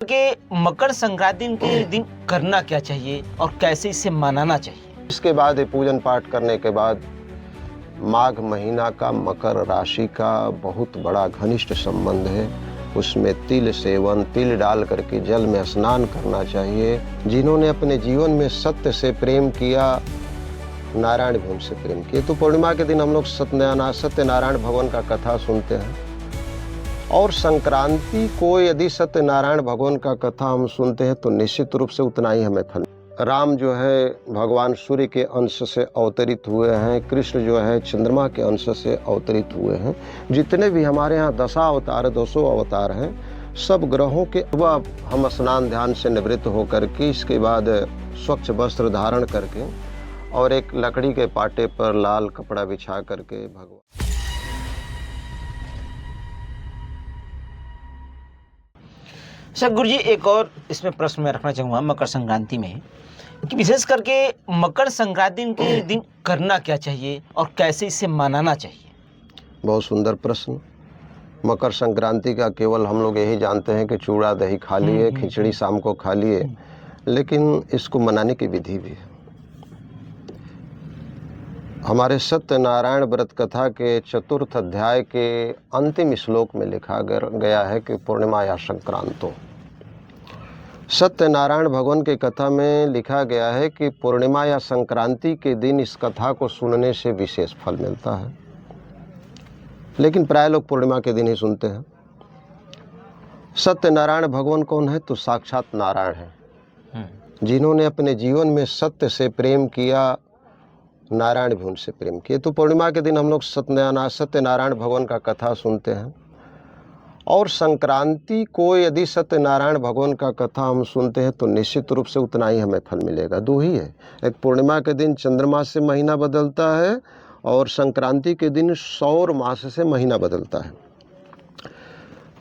कि मकर संक्रांति के दिन करना क्या चाहिए और कैसे इसे मनाना चाहिए। इसके बाद ये पूजन पाठ करने के बाद माघ महीना का मकर राशि का बहुत बड़ा घनिष्ठ संबंध है। उसमें तिल सेवन, तिल डाल करके जल में स्नान करना चाहिए। जिन्होंने अपने जीवन में सत्य से प्रेम किया, नारायण भी उनसे प्रेम किए। तो पूर्णिमा के दिन हम लोग सत्यनारायण भगवान का कथा सुनते हैं। और संक्रांति को यदि सत्यनारायण भगवान का कथा हम सुनते हैं तो निश्चित रूप से उतना ही हमें फल। राम जो है भगवान सूर्य के अंश से अवतरित हुए हैं, कृष्ण जो है चंद्रमा के अंश से अवतरित हुए हैं। जितने भी हमारे यहाँ 200 अवतार हैं, सब ग्रहों के वह हम स्नान ध्यान से निवृत्त होकर के इसके बाद स्वच्छ वस्त्र धारण करके और एक लकड़ी के पाटे पर लाल कपड़ा बिछा करके भगवान। अच्छा गुरुजी, एक और इसमें प्रश्न मैं रखना चाहूँगा मकर संक्रांति में कि विशेष करके मकर संक्रांति के दिन करना क्या चाहिए और कैसे इसे मनाना चाहिए। बहुत सुंदर प्रश्न। मकर संक्रांति का केवल हम लोग यही जानते हैं कि चूड़ा दही खा लिए, खिचड़ी शाम को खा लिए, लेकिन इसको मनाने की विधि भी है। हमारे सत्यनारायण व्रत कथा के 4th अध्याय के अंतिम श्लोक में लिखा गया है कि पूर्णिमा या संक्रांतो। सत्यनारायण भगवान के कथा में लिखा गया है कि पूर्णिमा या संक्रांति के दिन इस कथा को सुनने से विशेष फल मिलता है, लेकिन प्राय लोग पूर्णिमा के दिन ही सुनते हैं। सत्यनारायण भगवान कौन है? तो साक्षात नारायण है। जिन्होंने अपने जीवन में सत्य से प्रेम किया, नारायण भी उनसे प्रेम किए। तो पूर्णिमा के दिन हम लोग सत्यनारायण भगवान का कथा सुनते हैं। और संक्रांति को यदि सत्यनारायण भगवान का कथा हम सुनते हैं तो निश्चित रूप से उतना ही हमें फल मिलेगा। दो ही है, एक पूर्णिमा के दिन चंद्रमा से महीना बदलता है और संक्रांति के दिन सौर मास से महीना बदलता है।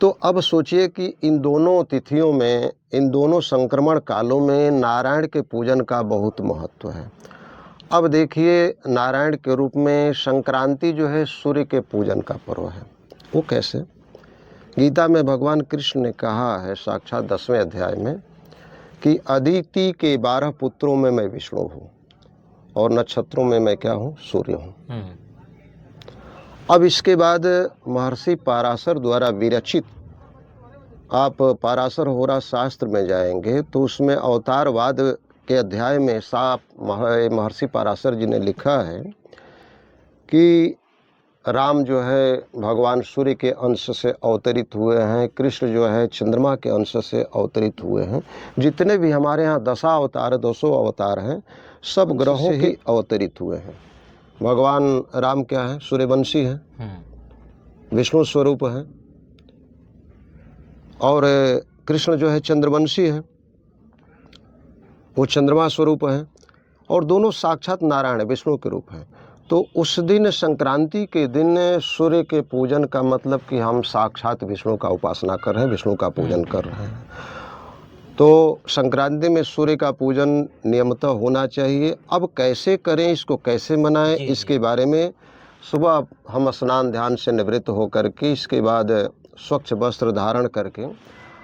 तो अब सोचिए कि इन दोनों तिथियों में, इन दोनों संक्रमण कालों में नारायण के पूजन का बहुत महत्व है। अब देखिए, नारायण के रूप में संक्रांति जो है सूर्य के पूजन का पर्व है। वो कैसे? गीता में भगवान कृष्ण ने कहा है साक्षात 10वें अध्याय में कि अदिति के 12 पुत्रों में मैं विष्णु हूँ और नक्षत्रों में मैं क्या हूँ? सूर्य हूँ। अब इसके बाद महर्षि पराशर द्वारा विरचित, आप पराशर होरा शास्त्र में जाएंगे तो उसमें अवतारवाद के अध्याय में साफ महर्षि पराशर जी ने लिखा है कि राम जो है भगवान सूर्य के अंश से अवतरित हुए हैं, कृष्ण जो है चंद्रमा के अंश से अवतरित हुए हैं। जितने भी हमारे यहाँ 200 अवतार हैं, सब ग्रहों के अवतरित हुए हैं। भगवान राम क्या है? सूर्यवंशी है, विष्णु स्वरूप है। और कृष्ण जो है चंद्रवंशी है, वो चंद्रमा स्वरूप है। और दोनों साक्षात नारायण विष्णु के रूप हैं। तो उस दिन संक्रांति के दिन सूर्य के पूजन का मतलब कि हम साक्षात विष्णु का उपासना कर रहे हैं, विष्णु का पूजन कर रहे हैं। तो संक्रांति में सूर्य का पूजन नियमतः होना चाहिए। अब कैसे करें, इसको कैसे मनाएं, इसके बारे में सुबह हम स्नान ध्यान से निवृत्त होकर के इसके बाद स्वच्छ वस्त्र धारण करके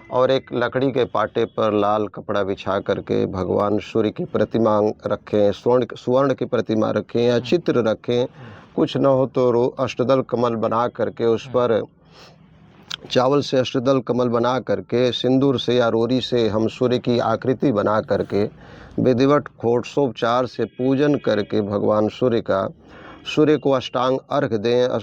और एक लकड़ी के पाटे पर लाल कपड़ा बिछा करके भगवान सूर्य की प्रतिमा रखें, स्वर्ण की प्रतिमा रखें या चित्र रखें। कुछ न हो तो अष्टदल कमल बना करके उस पर चावल से अष्टदल कमल बना करके सिंदूर से या रोरी से हम सूर्य की आकृति बना करके विधिवत षोडशोपचार से पूजन करके भगवान सूर्य को अष्टांग अर्घ दें।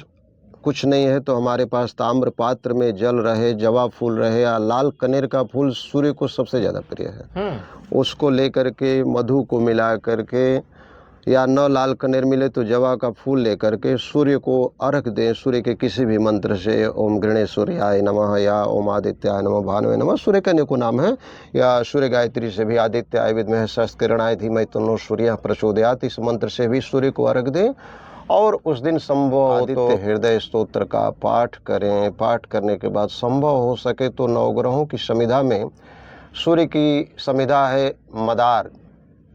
कुछ नहीं है तो हमारे पास ताम्र पात्र में जल रहे, जवा फूल रहे या लाल कनेर का फूल सूर्य को सबसे ज़्यादा प्रिय है, उसको लेकर के मधु को मिला करके, या न लाल कनेर मिले तो जवा का फूल लेकर के सूर्य को अर्घ दें। सूर्य के किसी भी मंत्र से, ओम गणेश्वर्याय नमः या ओम आदित्याय नमः भानुवे नमः, सूर्य का अनेकों नाम है, या सूर्य गायत्री से भी आदित्याय विद्महे सहस्त्रकिरणाय धीमहि तन्नो सूर्यः प्रचोदयात्, इस मंत्र से भी सूर्य को अर्घ दें। और उस दिन संभव तो हृदय स्तोत्र का पाठ करें। पाठ करने के बाद संभव हो सके तो नवग्रहों की समिधा में, सूर्य की समिधा है मदार,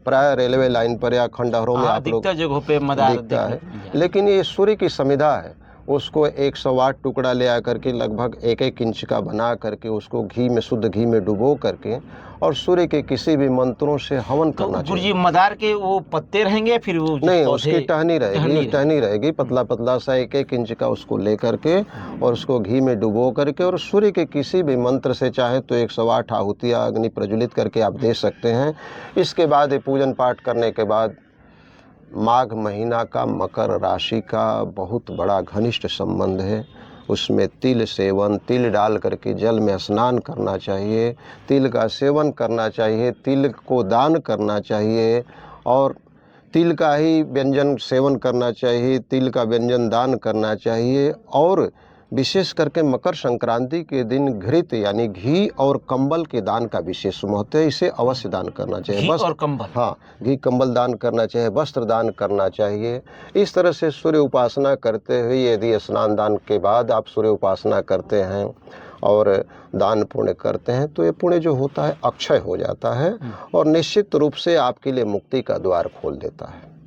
प्राय रेलवे लाइन पर या खंडहरों में आप लोग जगहों पे मदार दिखता है, लेकिन ये सूर्य की समिधा है। उसको 108 टुकड़ा ले आकर के लगभग 1-1 इंच का बना करके उसको घी में, शुद्ध घी में डुबो करके और सूर्य के किसी भी मंत्रों से हवन तो करना गुरुजी चाहिए। मदार के वो पत्ते रहेंगे, फिर वो जो नहीं, पौधे उसकी टहनी रहेगी, टहनी रहेगी, हम्म। पतला पतला सा 1-1 इंच का उसको ले करके और उसको घी में डुबो करके और सूर्य के किसी भी मंत्र से चाहे तो 108 आहुतियाँ अग्नि प्रज्वलित करके आप दे सकते हैं। इसके बाद ये पूजन पाठ करने के बाद माघ महीना का मकर राशि का बहुत बड़ा घनिष्ठ संबंध है। उसमें तिल सेवन, तिल डाल करके जल में स्नान करना चाहिए, तिल का सेवन करना चाहिए, तिल को दान करना चाहिए और तिल का ही व्यंजन सेवन करना चाहिए, तिल का व्यंजन दान करना चाहिए। और विशेष करके मकर संक्रांति के दिन घृत यानी घी और कंबल के दान का विशेष महत्व है। इसे अवश्य दान करना चाहिए। घी और कंबल, हाँ, घी कंबल दान करना चाहिए, वस्त्र दान करना चाहिए। इस तरह से सूर्य उपासना करते हुए यदि स्नान दान के बाद आप सूर्य उपासना करते हैं और दान पुण्य करते हैं तो ये पुण्य जो होता है अक्षय हो जाता है और निश्चित रूप से आपके लिए मुक्ति का द्वार खोल देता है।